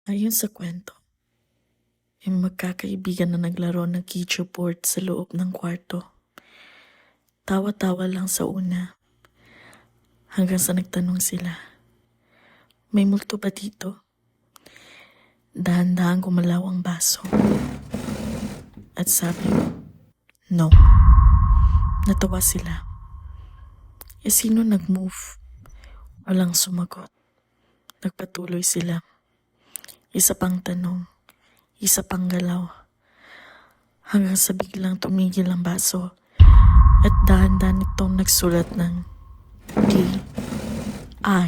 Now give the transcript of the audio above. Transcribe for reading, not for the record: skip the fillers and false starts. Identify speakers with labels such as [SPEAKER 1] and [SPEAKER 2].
[SPEAKER 1] Ayon sa kwento, yung magkakaibigan na naglaro ng Ouija board sa loob ng kwarto. Tawa-tawa lang sa una, hanggang sa nagtanong sila, "May multo ba dito?" Dahan-dahan gumalaw ang baso. At sabi, "No." Natawa sila. Sino nag-move? Walang sumagot. Nagpatuloy sila. Isa pang tanong, isa pang galaw. Hanggang sa biglang tumigil ang baso at dahan-dahan itong nagsulat ng D-I-A